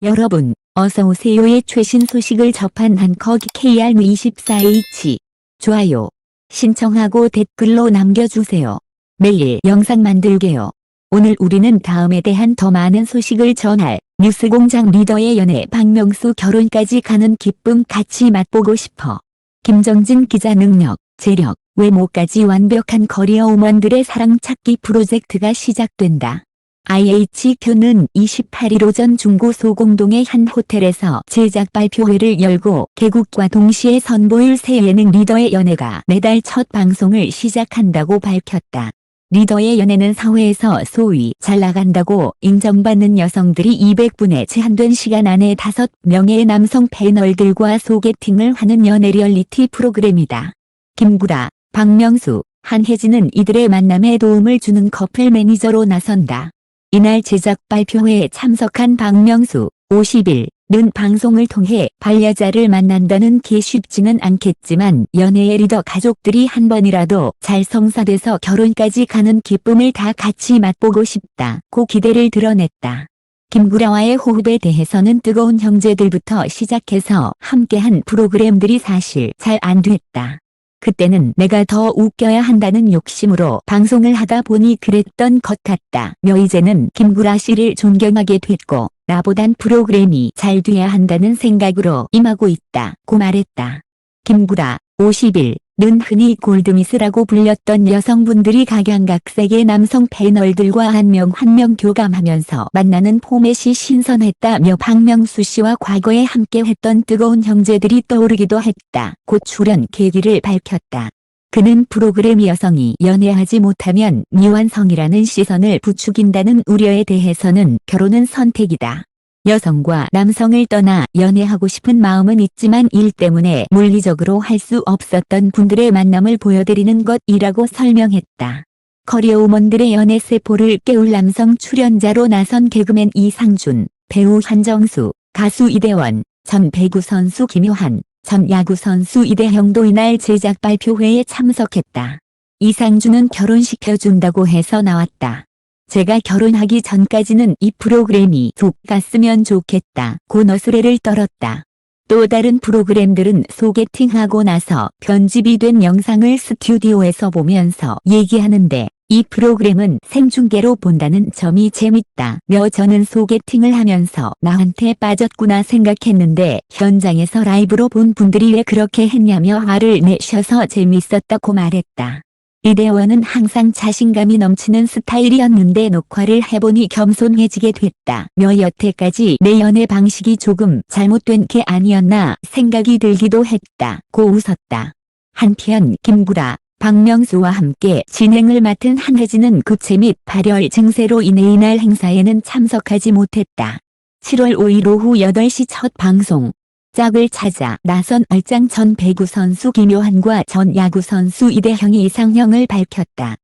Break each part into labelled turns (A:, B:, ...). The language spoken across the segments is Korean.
A: 여러분, 어서오세요의 최신 소식을 접한 한커 KR24H. 좋아요, 신청하고 댓글로 남겨주세요. 매일 영상 만들게요. 오늘 우리는 다음에 대한 더 많은 소식을 전할 뉴스공장 리더의 연애 박명수 결혼까지 가는 기쁨 같이 맛보고 싶어. 김정진 기자 능력, 재력, 외모까지 완벽한 커리어우먼들의 사랑 찾기 프로젝트가 시작된다. IHQ는 28일 오전 중구 소공동의 한 호텔에서 제작 발표회를 열고 개국과 동시에 선보일 새 예능 리더의 연애가 매달 첫 방송을 시작한다고 밝혔다. 리더의 연애는 사회에서 소위 잘 나간다고 인정받는 여성들이 200분에 제한된 시간 안에 5명의 남성 패널들과 소개팅을 하는 연애 리얼리티 프로그램이다. 김구라, 박명수, 한혜진은 이들의 만남에 도움을 주는 커플 매니저로 나선다. 이날 제작 발표회에 참석한 박명수, 50일은 방송을 통해 반려자를 만난다는 게 쉽지는 않겠지만 연애의 리더 가족들이 한 번이라도 잘 성사돼서 결혼까지 가는 기쁨을 다 같이 맛보고 싶다고 기대를 드러냈다. 김구라와의 호흡에 대해서는 뜨거운 형제들부터 시작해서 함께한 프로그램들이 사실 잘 안 됐다. 그때는 내가 더 웃겨야 한다는 욕심으로 방송을 하다 보니 그랬던 것 같다며 이제는 김구라 씨를 존경하게 됐고 나보단 프로그램이 잘 돼야 한다는 생각으로 임하고 있다고 말했다. 김구라, 50일은 흔히 골드미스라고 불렸던 여성분들이 각양각색의 남성 패널들과 한 명 한 명 교감하면서 만나는 포맷이 신선했다며 박명수 씨와 과거에 함께했던 뜨거운 형제들이 떠오르기도 했다고 출연 계기를 밝혔다. 그는 프로그램 여성이 연애하지 못하면 미완성이라는 시선을 부추긴다는 우려에 대해서는 결혼은 선택이다. 여성과 남성을 떠나 연애하고 싶은 마음은 있지만 일 때문에 물리적으로 할 수 없었던 분들의 만남을 보여드리는 것이라고 설명했다. 커리어우먼들의 연애 세포를 깨울 남성 출연자로 나선 개그맨 이상준, 배우 한정수, 가수 이대원, 전 배구 선수 김효한, 전 야구 선수 이대형도 이날 제작 발표회에 참석했다. 이상준은 결혼시켜준다고 해서 나왔다. 제가 결혼하기 전까지는 이 프로그램이 쭉 갔으면 좋겠다고 너스레를 떨었다. 또 다른 프로그램들은 소개팅하고 나서 편집이 된 영상을 스튜디오에서 보면서 얘기하는데 이 프로그램은 생중계로 본다는 점이 재밌다며 저는 소개팅을 하면서 나한테 빠졌구나 생각했는데 현장에서 라이브로 본 분들이 왜 그렇게 했냐며 화를 내셔서 재밌었다고 말했다. 이대원은 항상 자신감이 넘치는 스타일이었는데 녹화를 해보니 겸손해지게 됐다며 여태까지 내 연애 방식이 조금 잘못된 게 아니었나 생각이 들기도 했다고 웃었다. 한편 김구라, 박명수와 함께 진행을 맡은 한혜진은 구체 및 발열 증세로 인해 이날 행사에는 참석하지 못했다. 7월 5일 오후 8시 첫 방송. 짝을 찾아 나선 얼짱 전 배구 선수 김효한과 전 야구 선수 이대형이 이상형을 밝혔다.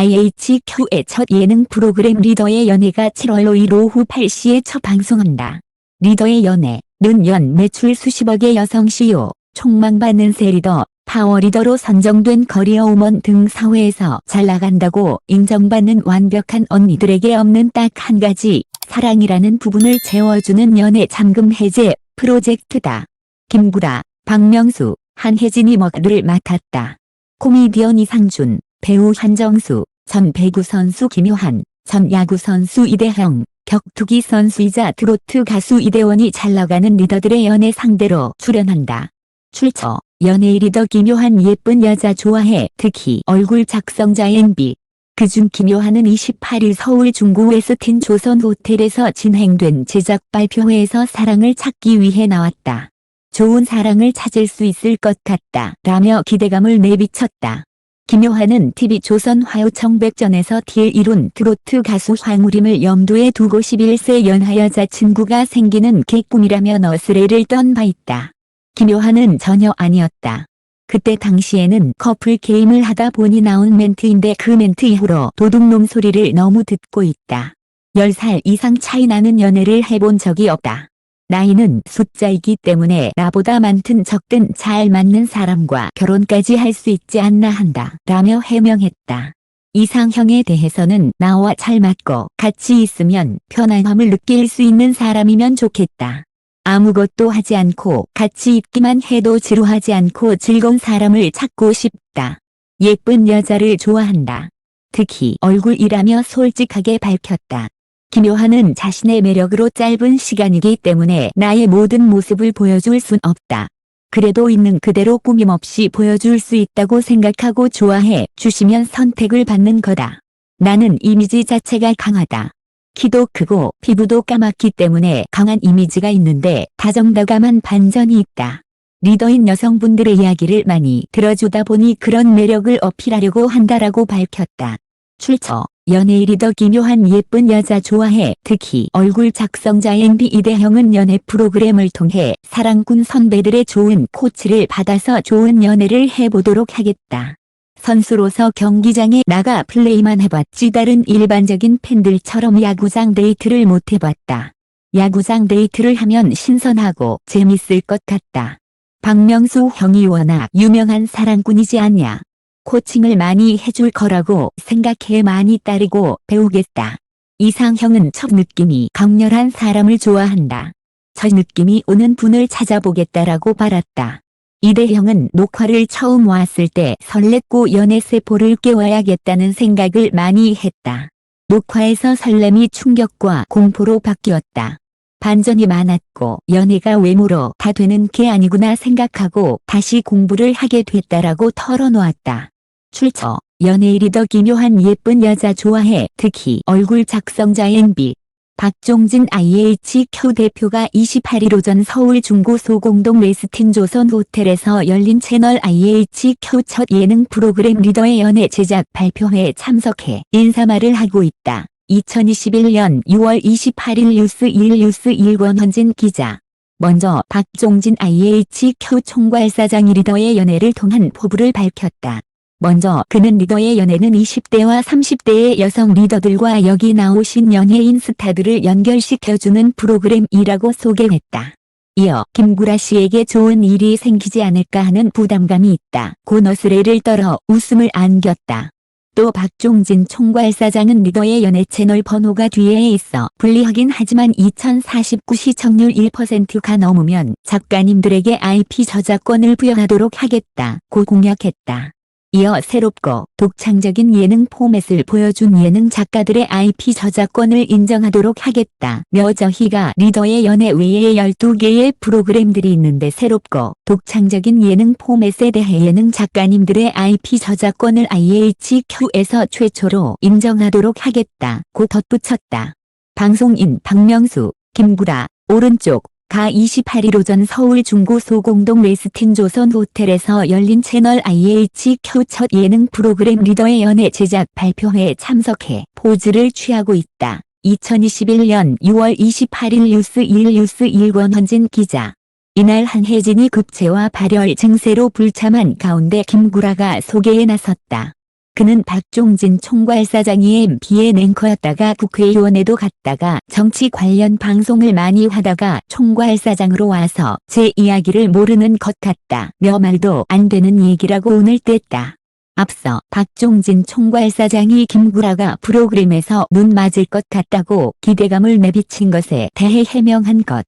A: IHQ의 첫 예능 프로그램 리더의 연애가 7월 5일 오후 8시에 첫 방송한다. 리더의 연애는 연 매출 수십억의 여성 CEO, 촉망받는 새 리더, 파워 리더로 선정된 커리어우먼 등 사회에서 잘 나간다고 인정받는 완벽한 언니들에게 없는 딱 한 가지, 사랑이라는 부분을 채워주는 연애 잠금 해제 프로젝트다. 김구라, 박명수, 한혜진이 역할을 맡았다. 코미디언 이상준, 배우 한정수, 전 배구 선수 김효한, 전 야구 선수 이대형, 격투기 선수이자 트로트 가수 이대원이 잘 나가는 리더들의 연애 상대로 출연한다. 출처, 연예 리더 김효한 예쁜 여자 좋아해 특히 얼굴 작성자 MB. 그중 김효한은 28일 서울 중구 웨스틴 조선 호텔에서 진행된 제작 발표회에서 사랑을 찾기 위해 나왔다. 좋은 사랑을 찾을 수 있을 것 같다 라며 기대감을 내비쳤다. 김효한은 TV조선 화요청백전에서 딜 이룬 트로트 가수 황우림을 염두에 두고 11세 연하 여자친구가 생기는 게 꿈이라며 너스레를 떤 바 있다. 김효한은 전혀 아니었다. 그때 당시에는 커플 게임을 하다 보니 나온 멘트인데 그 멘트 이후로 도둑놈 소리를 너무 듣고 있다. 10살 이상 차이 나는 연애를 해본 적이 없다. 나이는 숫자이기 때문에 나보다 많든 적든 잘 맞는 사람과 결혼까지 할 수 있지 않나 한다 라며 해명했다. 이상형에 대해서는 나와 잘 맞고 같이 있으면 편안함을 느낄 수 있는 사람이면 좋겠다. 아무것도 하지 않고 같이 있기만 해도 지루하지 않고 즐거운 사람을 찾고 싶다. 예쁜 여자를 좋아한다. 특히 얼굴이라며 솔직하게 밝혔다. 김요한은 자신의 매력으로 짧은 시간이기 때문에 나의 모든 모습을 보여줄 순 없다. 그래도 있는 그대로 꾸밈없이 보여줄 수 있다고 생각하고 좋아해 주시면 선택을 받는 거다. 나는 이미지 자체가 강하다. 키도 크고 피부도 까맣기 때문에 강한 이미지가 있는데 다정다감한 반전이 있다. 리더인 여성분들의 이야기를 많이 들어주다 보니 그런 매력을 어필하려고 한다라고 밝혔다. 출처 연예인 리더 김요한 예쁜 여자 좋아해. 특히 얼굴 작성자 MB 이대형은 연애 프로그램을 통해 사랑꾼 선배들의 좋은 코치를 받아서 좋은 연애를 해보도록 하겠다. 선수로서 경기장에 나가 플레이만 해봤지 다른 일반적인 팬들처럼 야구장 데이트를 못 해봤다. 야구장 데이트를 하면 신선하고 재밌을 것 같다. 박명수 형이 워낙 유명한 사랑꾼이지 않냐. 코칭을 많이 해줄 거라고 생각해 많이 따르고 배우겠다. 이상형은 첫 느낌이 강렬한 사람을 좋아한다. 첫 느낌이 오는 분을 찾아보겠다라고 말했다. 이대형은 녹화를 처음 왔을 때 설렜고 연애세포를 깨워야겠다는 생각을 많이 했다. 녹화에서 설렘이 충격과 공포로 바뀌었다. 반전이 많았고 연애가 외모로 다 되는 게 아니구나 생각하고 다시 공부를 하게 됐다라고 털어놓았다. 출처 연예인 리더 김요한 예쁜 여자 좋아해. 특히 얼굴 작성자 MB 박종진 IHQ 대표가 28일 오전 서울 중구 소공동 웨스틴 조선 호텔에서 열린 채널 IHQ 첫 예능 프로그램 리더의 연애 제작 발표회에 참석해 인사말을 하고 있다. 2021년 6월 28일 뉴스1 권헌진 기자. 먼저 박종진 IHQ 총괄사장이 리더의 연애를 통한 포부를 밝혔다. 먼저 그는 리더의 연애는 20대와 30대의 여성 리더들과 여기 나오신 연예인 스타들을 연결시켜주는 프로그램이라고 소개했다. 이어 김구라 씨에게 좋은 일이 생기지 않을까 하는 부담감이 있다. 고 너스레를 떨어 웃음을 안겼다. 또 박종진 총괄사장은 리더의 연애 채널 번호가 뒤에 있어 불리하긴 하지만 2049 시청률 1%가 넘으면 작가님들에게 IP 저작권을 부여하도록 하겠다. 고 공약했다. 이어 새롭고 독창적인 예능 포맷을 보여준 예능 작가들의 IP 저작권을 인정하도록 하겠다며 저희가 리더의 연애 외에 12개의 프로그램들이 있는데 새롭고 독창적인 예능 포맷에 대해 예능 작가님들의 IP 저작권을 IHQ에서 최초로 인정하도록 하겠다고 덧붙였다. 방송인 박명수, 김구라, 오른쪽 가 28일 오전 서울 중구 소공동 웨스틴 조선 호텔에서 열린 채널 IHQ 첫 예능 프로그램 리더의 연애 제작 발표회에 참석해 포즈를 취하고 있다. 2021년 6월 28일 뉴스1 권헌진 기자. 이날 한혜진이 급체와 발열 증세로 불참한 가운데 김구라가 소개에 나섰다. 그는 박종진 총괄사장이 MBN 앵커였다가 국회의원에도 갔다가 정치 관련 방송을 많이 하다가 총괄사장으로 와서 제 이야기를 모르는 것 같다며 말도 안 되는 얘기라고 운을 뗐다. 앞서 박종진 총괄사장이 김구라가 프로그램에서 눈 맞을 것 같다고 기대감을 내비친 것에 대해 해명한 것.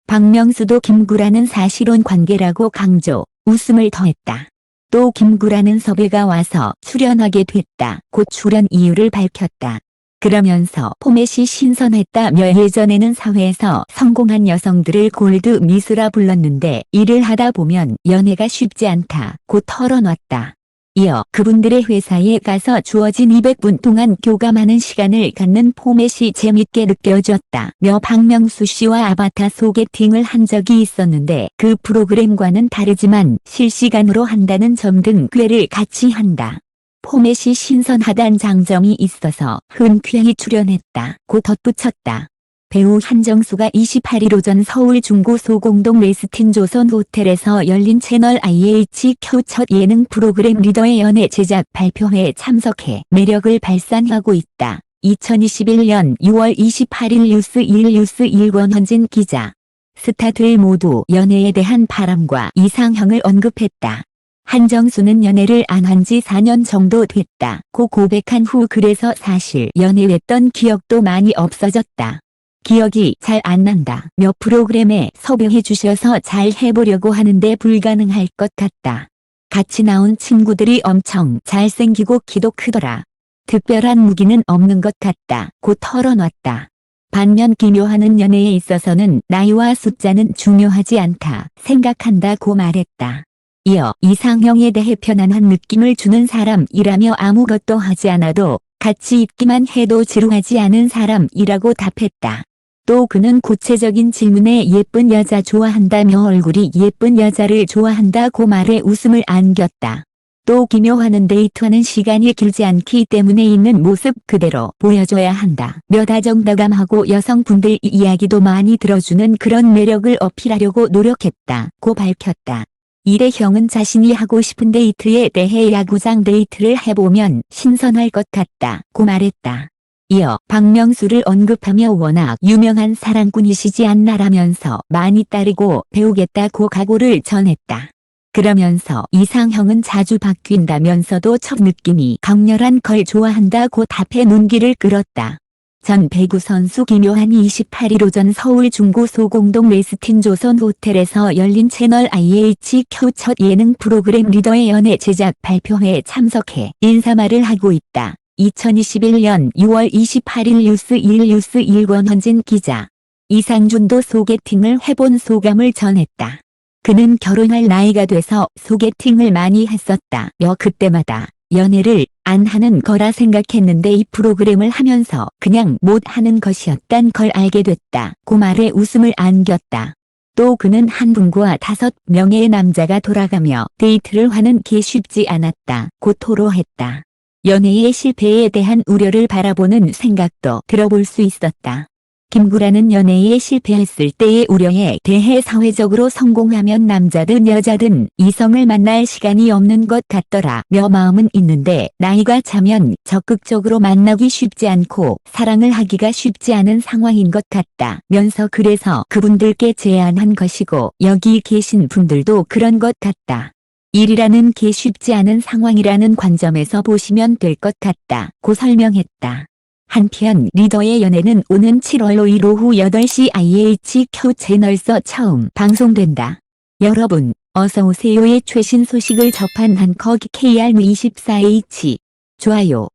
A: 박명수도 김구라는 사실혼 관계라고 강조, 웃음을 더했다. 또 김구라는 섭외가 와서 출연하게 됐다. 곧 출연 이유를 밝혔다. 그러면서 포맷이 신선했다며 예전에는 사회에서 성공한 여성들을 골드 미수라 불렀는데 일을 하다 보면 연애가 쉽지 않다. 고 털어놨다. 이어 그분들의 회사에 가서 주어진 200분 동안 교감하는 시간을 갖는 포맷이 재밌게 느껴졌다며 박명수 씨와 아바타 소개팅을 한 적이 있었는데 그 프로그램과는 다르지만 실시간으로 한다는 점 등 꾀를 같이 한다. 포맷이 신선하단 장점이 있어서 흔쾌히 출연했다. 고 덧붙였다. 배우 한정수가 28일 오전 서울 중구 소공동 웨스틴 조선 호텔에서 열린 채널 IHQ 첫 예능 프로그램 리더의 연애 제작 발표회에 참석해 매력을 발산하고 있다. 2021년 6월 28일 뉴스1 권헌진 기자. 스타들 모두 연애에 대한 바람과 이상형을 언급했다. 한정수는 연애를 안 한 지 4년 정도 됐다. 고 고백한 후 그래서 사실 연애했던 기억도 많이 없어졌다. 기억이 잘 안 난다. 몇 프로그램에 섭외해 주셔서 잘 해보려고 하는데 불가능할 것 같다. 같이 나온 친구들이 엄청 잘생기고 키도 크더라. 특별한 무기는 없는 것 같다. 고 털어놨다. 반면 기묘하는 연애에 있어서는 나이와 숫자는 중요하지 않다 생각한다고 말했다. 이어 이상형에 대해 편안한 느낌을 주는 사람이라며 아무것도 하지 않아도 같이 있기만 해도 지루하지 않은 사람이라고 답했다. 또 그는 구체적인 질문에 예쁜 여자 좋아한다며 얼굴이 예쁜 여자를 좋아한다고 말해 웃음을 안겼다. 또 기묘하는 데이트하는 시간이 길지 않기 때문에 있는 모습 그대로 보여줘야 한다. 며 다정다감하고 여성분들 이야기도 많이 들어주는 그런 매력을 어필하려고 노력했다고 밝혔다. 이래형은 자신이 하고 싶은 데이트에 대해 야구장 데이트를 해보면 신선할 것 같다고 말했다. 이어 박명수를 언급하며 워낙 유명한 사랑꾼이시지 않나라면서 많이 따르고 배우겠다고 각오를 전했다. 그러면서 이상형은 자주 바뀐다면서도 첫 느낌이 강렬한 걸 좋아한다고 답해 눈길을 끌었다. 전 배구 선수 김요한이 28일 오전 서울 중구 소공동 웨스틴 조선 호텔에서 열린 채널 IHQ 첫 예능 프로그램 리더의 연애 제작 발표회에 참석해 인사말을 하고 있다. 2021년 6월 28일 뉴스1 뉴스1 권헌진 기자. 이상준도 소개팅을 해본 소감을 전했다. 그는 결혼할 나이가 돼서 소개팅을 많이 했었다. 그때마다 연애를 안 하는 거라 생각했는데 이 프로그램을 하면서 그냥 못 하는 것이었단 걸 알게 됐다고 말해 웃음을 안겼다. 또 그는 한 분과 5명의 남자가 돌아가며 데이트를 하는 게 쉽지 않았다고 토로했다. 연애의 실패에 대한 우려를 바라보는 생각도 들어볼 수 있었다. 김구라는 연애에 실패했을 때의 우려에 대해 사회적으로 성공하면 남자든 여자든 이성을 만날 시간이 없는 것 같더라 며 마음은 있는데 나이가 차면 적극적으로 만나기 쉽지 않고 사랑을 하기가 쉽지 않은 상황인 것 같다면서 그래서 그분들께 제안한 것이고 여기 계신 분들도 그런 것 같다. 일이라는 게 쉽지 않은 상황이라는 관점에서 보시면 될 것 같다고 설명했다. 한편 리더의 연애는 오는 7월 5일 오후 8시 IHQ 채널에서 처음 방송된다. 여러분 어서오세요의 최신 소식을 접한 한커기 KR24H. 좋아요.